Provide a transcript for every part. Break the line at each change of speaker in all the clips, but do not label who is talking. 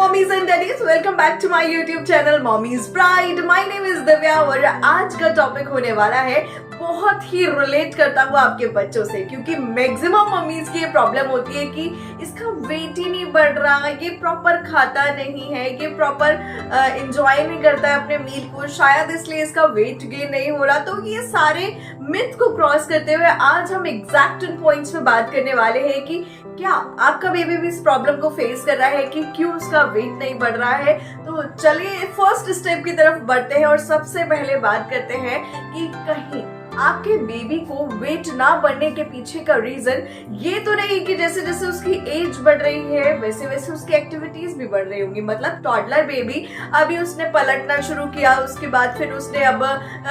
Mommies and daddies, welcome back to my YouTube channel mommies pride. My name is Divya और आज का topic होने वाला है बहुत ही रिलेट करता हुआ आपके बच्चों से, क्योंकि मैक्सिमम मम्मीज की ये प्रॉब्लम होती है कि इसका वेट ही नहीं बढ़ रहा, ये प्रॉपर खाता नहीं है, ये प्रॉपर एंजॉय नहीं करता है अपने मील को, शायद इसलिए इसका वेट गेन नहीं हो रहा। तो ये सारे मिथ को क्रॉस करते हुए आज हम एग्जैक्ट पॉइंट्स पे बात करने वाले हैं कि क्या आपका बेबी भी इस प्रॉब्लम को फेस कर रहा है कि क्यों उसका वेट नहीं बढ़ रहा है। तो चलिए फर्स्ट स्टेप की तरफ बढ़ते हैं और सबसे पहले बात करते हैं कि कहीं आपके बेबी को वेट ना बढ़ने के पीछे का रीजन ये तो नहीं कि जैसे जैसे उसकी एज बढ़ रही है वैसे वैसे उसकी एक्टिविटीज भी बढ़ रही होंगी। मतलब टॉडलर बेबी अभी उसने पलटना शुरू किया, उसके बाद फिर उसने अब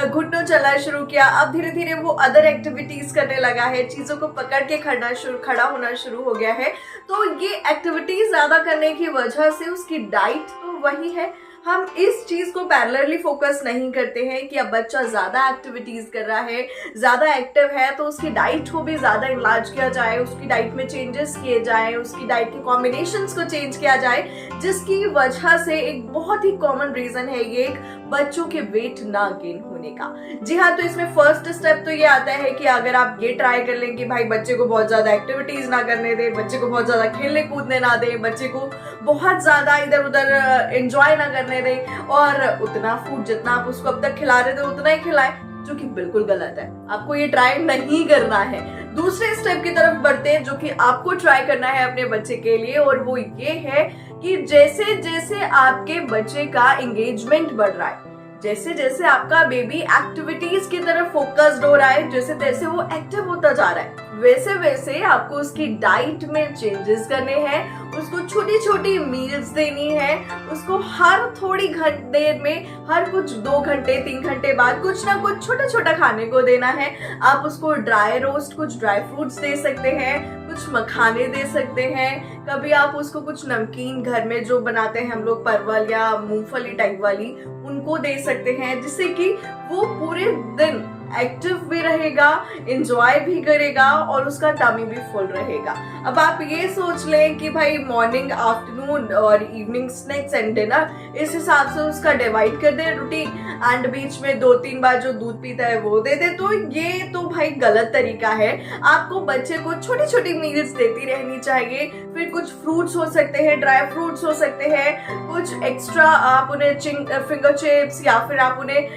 घुटनों चलना शुरू किया, अब धीरे धीरे वो अदर एक्टिविटीज करने लगा है, चीजों को पकड़ के खड़ा होना शुरू हो गया है। तो ये एक्टिविटीज ज्यादा करने की वजह से उसकी डाइट तो वही है। हम इस चीज को पैरेलली फोकस नहीं करते हैं कि अब बच्चा ज्यादा एक्टिविटीज कर रहा है, ज्यादा एक्टिव है, तो उसकी डाइट को भी ज्यादा इलाज किया जाए, उसकी डाइट में चेंजेस किए जाए, उसकी डाइट के कॉम्बिनेशंस को चेंज किया जाए, जिसकी वजह से एक बहुत ही कॉमन रीजन है ये बच्चों के वेट ना गेन होने का। जी हाँ, तो इसमें फर्स्ट स्टेप तो ये आता है कि अगर आप ये ट्राई कर लें कि भाई बच्चे को बहुत ज्यादा एक्टिविटीज ना करने दें, बच्चे को बहुत ज्यादा खेलने कूदने ना दें, बच्चे को बहुत ज्यादा इधर उधर एंजॉय ना करने दें और उतना फूड जितना आप उसको अब तक खिला रहे थे उतना ही खिलाएं, जो कि बिल्कुल गलत है। आपको ये ट्राई नहीं करना है। दूसरे स्टेप की तरफ बढ़ते हैं जो कि आपको ट्राई करना है अपने बच्चे के लिए, और वो ये है कि जैसे जैसे आपके बच्चे का एंगेजमेंट बढ़ रहा है, जैसे जैसे आपका बेबी एक्टिविटीज की तरफ फोकस्ड हो रहा है, जैसे जैसे वो एक्टिव होता जा रहा है, वैसे वैसे आपको उसकी डाइट में चेंजेस करने हैं, उसको छोटी छोटी मील्स देनी है, उसको हर थोड़ी देर में, हर कुछ 2 घंटे 3 घंटे बाद कुछ ना कुछ छोटा छोटा खाने को देना है। आप उसको ड्राई रोस्ट कुछ ड्राई फ्रूट्स दे सकते हैं, कुछ मखाने दे सकते हैं, कभी आप उसको कुछ नमकीन घर में जो बनाते हैं हम लोग परवल या मूंगफली टाइप वाली उनको दे सकते हैं, जिससे कि वो पूरे दिन एक्टिव भी रहेगा, एंजॉय भी करेगा और उसका टमी भी फुल रहेगा। अब आप ये सोच लें कि भाई मॉर्निंग, आफ्टरनून और इवनिंग स्नैक्स एंड डिनर इस हिसाब से उसका डिवाइड कर दे रूटीन, एंड बीच में 2-3 बार जो दूध पीता है वो दे दे। तो ये तो भाई गलत तरीका है। आपको बच्चे को छोटी छोटी मील्स देती रहनी चाहिए। फिर कुछ फ्रूट्स हो सकते हैं, ड्राई फ्रूट्स हो सकते हैं, कुछ एक्स्ट्रा आप उन्हें फिंगर चिप्स या फिर आप उन्हें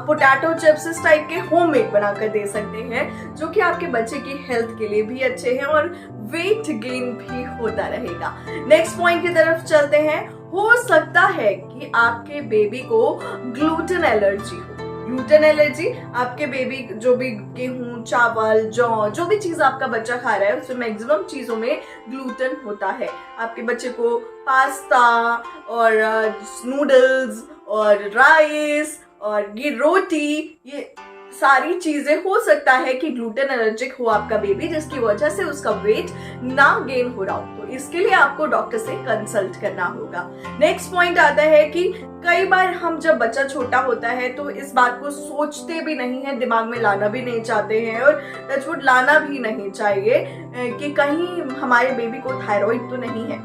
पोटैटो चिप्स इस टाइप होममेड बनाकर दे सकते हैं, जो कि आपके बच्चे की हेल्थ के लिए भी अच्छे हैं और वेट गेन भी होता रहेगा। नेक्स्ट पॉइंट की तरफ चलते हैं। हो सकता है कि आपके बेबी को ग्लूटेन एलर्जी हो। ग्लूटेन एलर्जी आपके बेबी जो भी गेहूं, चावल, जौ, जो भी चीज आपका बच्चा खा रहा है उसमें मैक्सिमम चीजों में ग्लूटेन होता है। आपके बच्चे को पास्ता और नूडल्स और राइस और ये रोटी, ये सारी चीजें हो सकता है कि ग्लूटेन एलर्जिक हो आपका बेबी, जिसकी वजह से उसका वेट ना गेन हो रहा हो। तो इसके लिए आपको डॉक्टर से कंसल्ट करना होगा। नेक्स्ट पॉइंट आता है कि कई बार हम जब बच्चा छोटा होता है तो इस बात को सोचते भी नहीं है, दिमाग में लाना भी नहीं चाहते हैं और टचवुड लाना भी नहीं चाहिए कि कहीं हमारे बेबी को थायराइड तो नहीं है।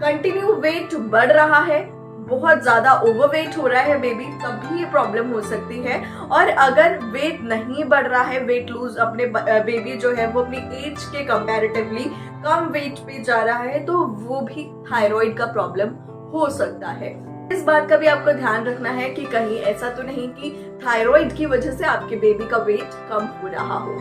कंटिन्यू वेट बढ़ रहा है, बहुत ज्यादा ओवरवेट हो रहा है बेबी, तब भी ये प्रॉब्लम हो सकती है। और अगर वेट नहीं बढ़ रहा है, वेट लूज अपने बेबी जो है वो अपनी एज के कंपैरेटिवली कम वेट पे जा रहा है, तो वो भी थायराइड का प्रॉब्लम हो सकता है। इस बात का भी आपको ध्यान रखना है कि कहीं ऐसा तो नहीं कि थायराइड की वजह से आपके बेबी का वेट कम हो रहा हो।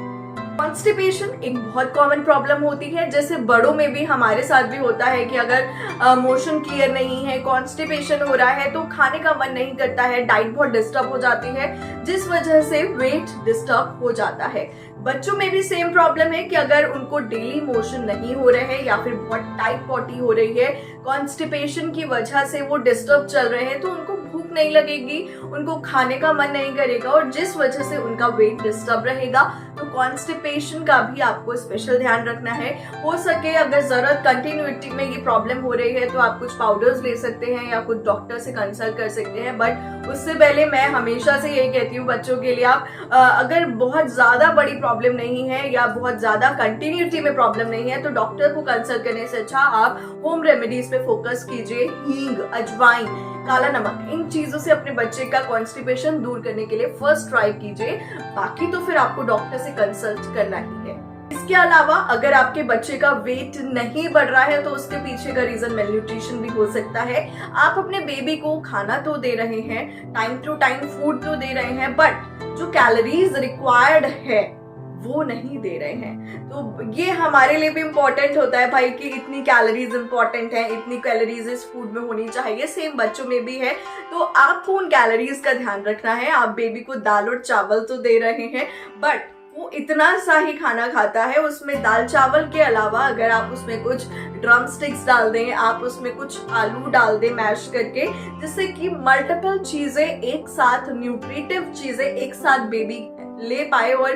कॉन्स्टिपेशन एक बहुत कॉमन प्रॉब्लम होती है, जैसे बड़ों में भी हमारे साथ भी होता है कि अगर मोशन क्लियर नहीं है, कॉन्स्टिपेशन हो रहा है, तो खाने का मन नहीं करता है, डाइट बहुत डिस्टर्ब हो जाती है, जिस वजह से वेट डिस्टर्ब हो जाता है। बच्चों में भी सेम प्रॉब्लम है कि अगर उनको डेली मोशन नहीं हो रहे हैं या फिर बहुत टाइट पॉटी हो रही है, कॉन्स्टिपेशन की वजह से वो डिस्टर्ब चल रहे हैं, तो उनको भूख नहीं लगेगी, उनको खाने का मन नहीं करेगा और जिस वजह से उनका वेट डिस्टर्ब रहेगा। तो कॉन्स्टिपेशन का भी आपको स्पेशल ध्यान रखना है। हो सके अगर जरूरत कंटिन्यूटी में ये प्रॉब्लम हो रही है तो आप कुछ पाउडर्स ले सकते हैं या कुछ डॉक्टर से कंसल्ट कर सकते हैं। बट उससे पहले मैं हमेशा से यही कहती हूँ बच्चों के लिए, आप अगर बहुत ज्यादा बड़ी प्रॉब्लम नहीं है या बहुत ज्यादा कंटिन्यूटी में प्रॉब्लम नहीं है तो डॉक्टर को कंसल्ट करने से अच्छा आप होम रेमेडीज पे फोकस कीजिए। हींग, अजवाइन, काला नमक, इन चीजों से अपने बच्चे का कॉन्स्टिपेशन दूर करने के लिए फर्स्ट ट्राई कीजिए। बाकी तो फिर आपको डॉक्टर से कंसल्ट करना ही है। इसके अलावा अगर आपके बच्चे का वेट नहीं बढ़ रहा है तो उसके पीछे का रीजन मेलन्यूट्रिशन भी हो सकता है। आप अपने बेबी को खाना तो दे रहे हैं, टाइम टू टाइम फूड तो दे रहे हैं, बट जो कैलोरीज रिक्वायर्ड है वो नहीं दे रहे हैं। तो ये हमारे लिए भी इम्पोर्टेंट होता है भाई कि इतनी कैलोरीज इम्पोर्टेंट है, इतनी कैलोरीज इस फूड में होनी चाहिए, सेम बच्चों में भी है। तो आपको उन कैलोरीज का ध्यान रखना है। आप बेबी को दाल और चावल तो दे रहे हैं बट वो इतना सा ही खाना खाता है, उसमें दाल चावल के अलावा अगर आप उसमें कुछ ड्रम स्टिक्स डाल दें, आप उसमें कुछ आलू डाल दें मैश करके, जिससे कि मल्टीपल चीजें एक साथ, न्यूट्रिटिव चीजें एक साथ बेबी ले पाए और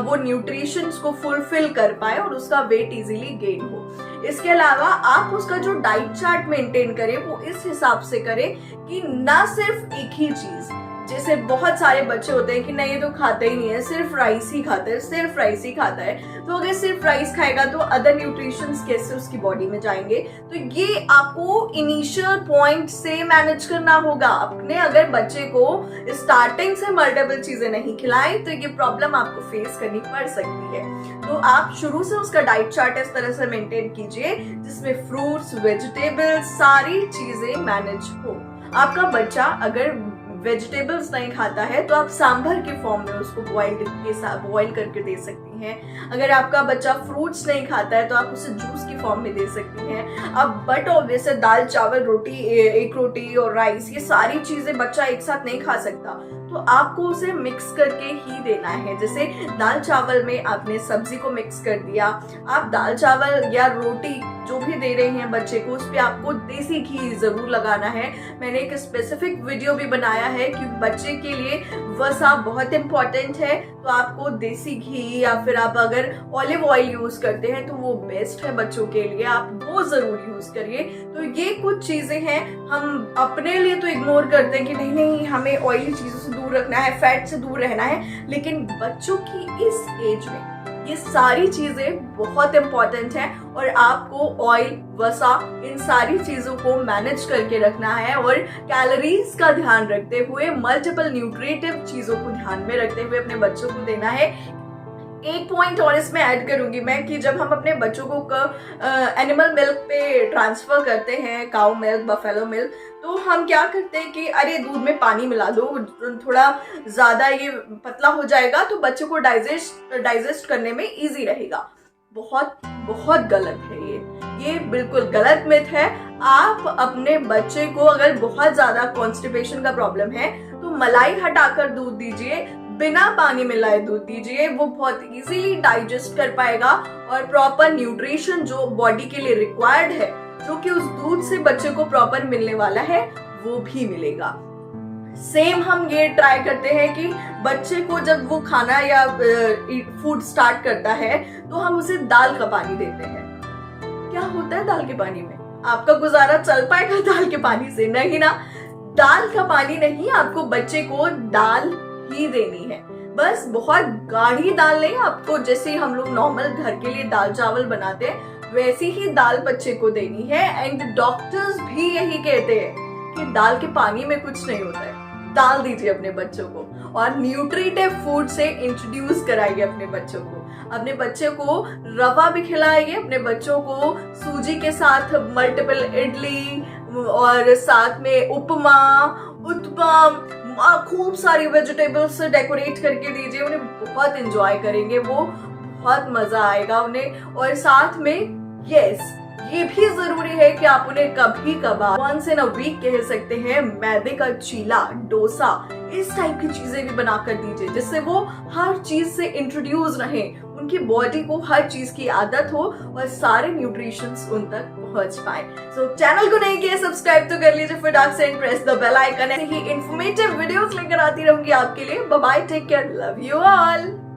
वो न्यूट्रिशंस को फुलफिल कर पाए और उसका वेट इजीली गेन हो। इसके अलावा आप उसका जो डाइट चार्ट मेंटेन करें वो इस हिसाब से करें कि ना सिर्फ एक ही चीज, जैसे बहुत सारे बच्चे होते हैं कि नहीं ये तो खाता ही नहीं है, सिर्फ राइस ही खाता है, सिर्फ राइस ही खाता है। तो अगर सिर्फ राइस खाएगा तो अदर न्यूट्रिशंस कैसे उसकी बॉडी में जाएंगे? तो ये आपको इनिशियल पॉइंट से मैनेज करना होगा। अपने अगर बच्चे को स्टार्टिंग से मल्टीपल चीजें नहीं खिलाएं तो ये प्रॉब्लम आपको फेस करनी पड़ सकती है। तो आप शुरू से उसका डाइट चार्ट इस तरह से मेंटेन कीजिए जिसमें फ्रूट्स, वेजिटेबल्स, सारी चीजें मैनेज हो। आपका बच्चा अगर वेजिटेबल्स नहीं खाता है तो आप सांभर के फॉर्म में उसको बॉइल करके दे सकती हैं। अगर आपका बच्चा फ्रूट्स नहीं खाता है तो आप उसे जूस की फॉर्म में दे सकती हैं। अब बट ऑब्वियसली दाल चावल रोटी, एक रोटी और राइस, ये सारी चीजें बच्चा एक साथ नहीं खा सकता, तो आपको उसे मिक्स करके ही देना है। जैसे दाल चावल में आपने सब्जी को मिक्स कर दिया, आप दाल चावल या रोटी जो भी दे रहे हैं बच्चे को, उस पे आपको देसी घी जरूर लगाना है। मैंने एक स्पेसिफिक वीडियो भी बनाया है कि बच्चे के लिए वसा बहुत इंपॉर्टेंट है, तो आपको देसी घी या फिर आप अगर ऑलिव ऑयल यूज करते हैं तो वो बेस्ट है बच्चों के लिए, आप वो जरूर यूज करिए। तो ये कुछ चीजें हैं, हम अपने लिए तो इग्नोर करते हैं कि नहीं नहीं हमें ऑयली चीजों से दूर रखना है, फैट से दूर रहना है, लेकिन बच्चों की इस एज में ये सारी चीजें बहुत इंपॉर्टेंट है और आपको ऑयल, वसा, इन सारी चीजों को मैनेज करके रखना है और कैलोरीज का ध्यान रखते हुए, मल्टीपल न्यूट्रिटिव चीजों को ध्यान में रखते हुए अपने बच्चों को देना है। एक पॉइंट और इसमें ऐड करूंगी मैं कि जब हम अपने बच्चों को एनिमल मिल्क पे ट्रांसफर करते हैं, काउ मिल्क, बफेलो मिल्क, तो हम क्या करते हैं कि अरे दूध में पानी मिला दो, थोड़ा ज्यादा ये पतला हो जाएगा तो बच्चों को डाइजेस्ट करने में इजी रहेगा। बहुत बहुत गलत है ये बिल्कुल गलत मिथ है। आप अपने बच्चे को अगर बहुत ज्यादा कॉन्स्टिपेशन का प्रॉब्लम है तो मलाई हटाकर दूध दीजिए, बिना पानी मिलाए दूध दीजिए, वो बहुत इजीली डाइजेस्ट कर पाएगा और प्रॉपर न्यूट्रिशन जो बॉडी के लिए रिक्वायर्ड है, जो कि उस दूध से बच्चे को प्रॉपर मिलने वाला है, वो भी मिलेगा। सेम हम ये ट्राई करते हैं कि बच्चे को जब वो खाना या फूड स्टार्ट करता है तो हम उसे दाल का पानी देते हैं। क्या होता है दाल के पानी में? आपका गुजारा चल पाएगा दाल के पानी से? नहीं ना। दाल का पानी नहीं, आपको बच्चे को दाल ही देनी है। बस बहुत गाढ़ी दाल नहीं, आपको जैसे हम लोग नॉर्मल घर के लिए दाल चावल बनाते हैं वैसी ही दाल बच्चे को देनी है। एंड डॉक्टर्स भी यही कहते हैं कि दाल के पानी में कुछ नहीं होता है, दाल दीजिए अपने बच्चों को और न्यूट्रिटिव फूड से इंट्रोड्यूस कराइए अपने बच्चों को। अपने बच्चे को रवा भी खिलाइए, अपने बच्चों को सूजी के साथ मल्टीपल इडली और साथ में उपमा, उत्पम, खूब सारी वेजिटेबल्स से डेकोरेट करके दीजिए। उन्हें बहुत एंजॉय करेंगे, वो बहुत मजा आएगा उन्हें। और साथ में ये भी जरूरी है कि आप उन्हें कभी कभार वंस इन अ वीक कह सकते हैं, मैदे का चीला, डोसा, इस टाइप की चीजें भी बनाकर दीजिए, जिससे वो हर चीज से इंट्रोड्यूस रहे, उनकी बॉडी को हर चीज की आदत हो और सारे न्यूट्रिशंस उन तक पहुंच पाए। सो चैनल को नहीं किया सब्सक्राइब तो कर लीजिए फटाक से, प्रेस द बेल आइकन। ऐसे ही इंफॉर्मेटिव वीडियोस लेकर आती रहूंगी आपके लिए। Bye bye, take care, love you all.